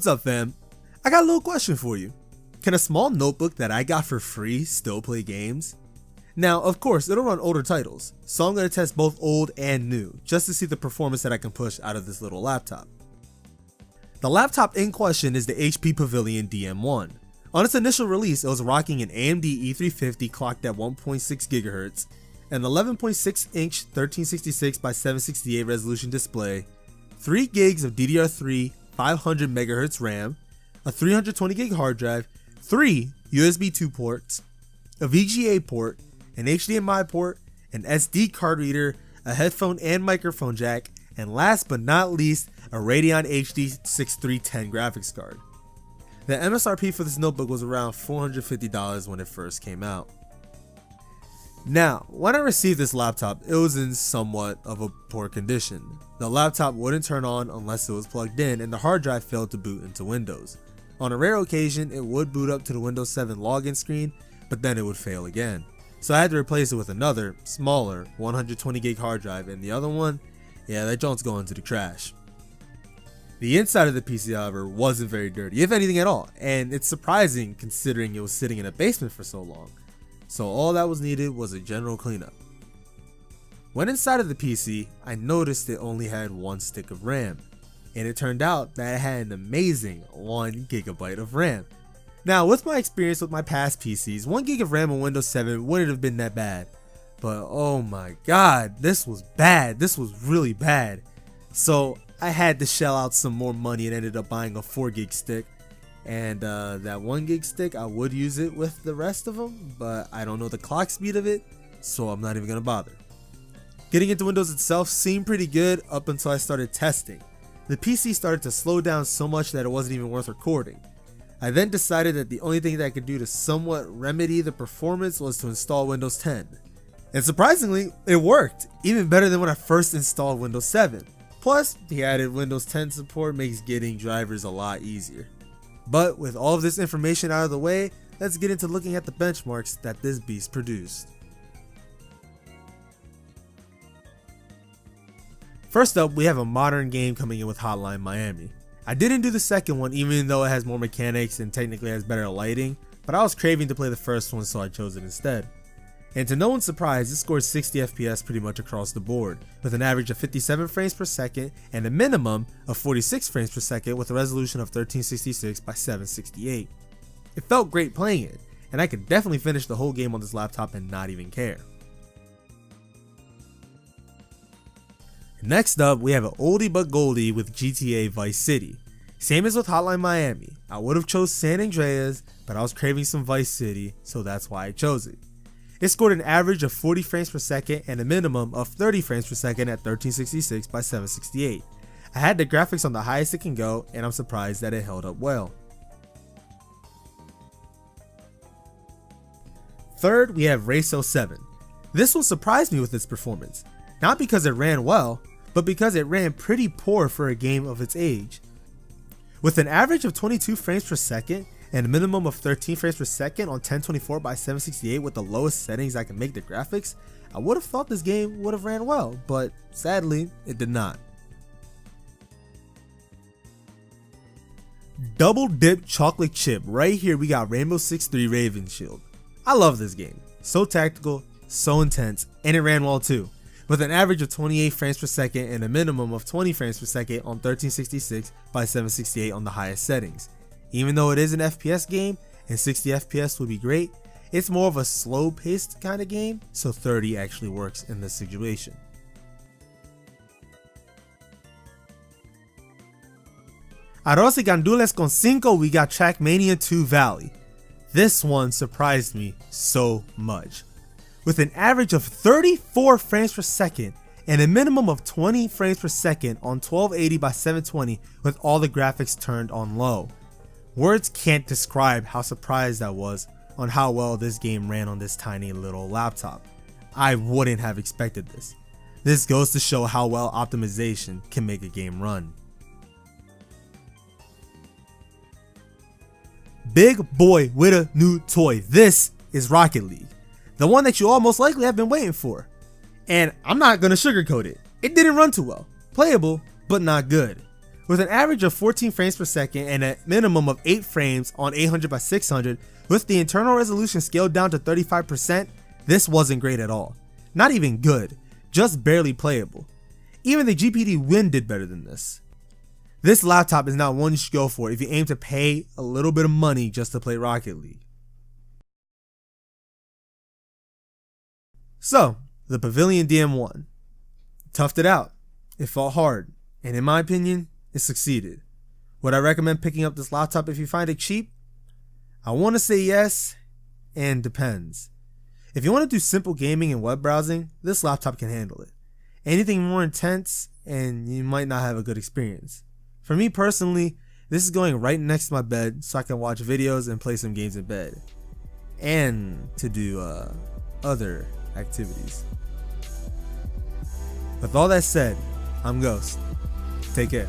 What's up, fam? I got a little question for you. Can a small notebook that I got for free still play games? Now, of course, it'll run older titles, so I'm going to test both old and new, just to see the performance that I can push out of this little laptop. The laptop in question is the HP Pavilion DM1. On its initial release, it was rocking an AMD E350 clocked at 1.6 GHz, an 11.6-inch 1366 by 768 resolution display, 3 gigs of DDR3 500 MHz RAM, a 320 gig hard drive, 3 USB 2 ports, a VGA port, an HDMI port, an SD card reader, a headphone and microphone jack, and last but not least, a Radeon HD 6310 graphics card. The MSRP for this notebook was around $450 when it first came out. Now, when I received this laptop, it was in somewhat of a poor condition. The laptop wouldn't turn on unless it was plugged in, and the hard drive failed to boot into Windows. On a rare occasion, it would boot up to the Windows 7 login screen, but then it would fail again. So I had to replace it with another, smaller, 120 gig hard drive, and the other one, yeah, that joint's going to the trash. The inside of the PC, however, wasn't very dirty, if anything at all, and it's surprising considering it was sitting in a basement for so long. So all that was needed was a general cleanup. When inside of the PC, I noticed it only had 1 stick of RAM, and it turned out that it had an amazing 1 GB of RAM. Now, with my experience with my past PCs, 1 GB of RAM on Windows 7 wouldn't have been that bad, but oh my god, this was bad. This was really bad. So I had to shell out some more money and ended up buying a 4 GB stick. And that 1 GB stick, I would use it with the rest of them, but I don't know the clock speed of it, so I'm not even gonna bother. Getting into Windows itself seemed pretty good up until I started testing. The PC started to slow down so much that it wasn't even worth recording. I then decided that the only thing that I could do to somewhat remedy the performance was to install Windows 10. And surprisingly, it worked, even better than when I first installed Windows 7. Plus, the added Windows 10 support makes getting drivers a lot easier. But with all of this information out of the way, let's get into looking at the benchmarks that this beast produced. First up, we have a modern game coming in with Hotline Miami. I didn't do the second one even though it has more mechanics and technically has better lighting, but I was craving to play the first one, so I chose it instead. And to no one's surprise, it scored 60 FPS pretty much across the board, with an average of 57 frames per second and a minimum of 46 frames per second with a resolution of 1366 by 768. It felt great playing it, and I could definitely finish the whole game on this laptop and not even care. Next up, we have an oldie but goldie with GTA Vice City. Same as with Hotline Miami, I would have chose San Andreas, but I was craving some Vice City, so that's why I chose it. It scored an average of 40 frames per second and a minimum of 30 frames per second at 1366 by 768. I had the graphics on the highest it can go, and I'm surprised that it held up well. Third, we have Race 07. This one surprised me with its performance, not because it ran well, but because it ran pretty poor for a game of its age. With an average of 22 frames per second and a minimum of 13 frames per second on 1024 by 768 with the lowest settings I can make the graphics, I would have thought this game would have ran well, but sadly, it did not. Double dip chocolate chip. Right here we got Rainbow Six 3 Raven Shield. I love this game. So tactical, so intense, and it ran well too, with an average of 28 frames per second and a minimum of 20 frames per second on 1366 by 768 on the highest settings. Even though it is an FPS game and 60 FPS would be great, it's more of a slow paced kind of game, so 30 actually works in this situation. Arroz y gandules con 5, we got Trackmania 2 Valley. This one surprised me so much. With an average of 34 frames per second and a minimum of 20 frames per second on 1280 by 720 with all the graphics turned on low. Words can't describe how surprised I was on how well this game ran on this tiny little laptop. I wouldn't have expected this. This goes to show how well optimization can make a game run. Big boy with a new toy. This is Rocket League. The one that you all most likely have been waiting for. And I'm not gonna sugarcoat it. It didn't run too well. Playable, but not good. With an average of 14 frames per second and a minimum of 8 frames on 800 by 600, with the internal resolution scaled down to 35%, this wasn't great at all. Not even good, just barely playable. Even the GPD Win did better than this. This laptop is not one you should go for if you aim to pay a little bit of money just to play Rocket League. So, the Pavilion DM1. Toughed it out. It fought hard, and in my opinion, it succeeded. Would I recommend picking up this laptop if you find it cheap? I want to say yes, and depends. If you want to do simple gaming and web browsing, this laptop can handle it. Anything more intense, and you might not have a good experience. For me personally, this is going right next to my bed so I can watch videos and play some games in bed. And to do other activities. With all that said, I'm Ghost. Take care.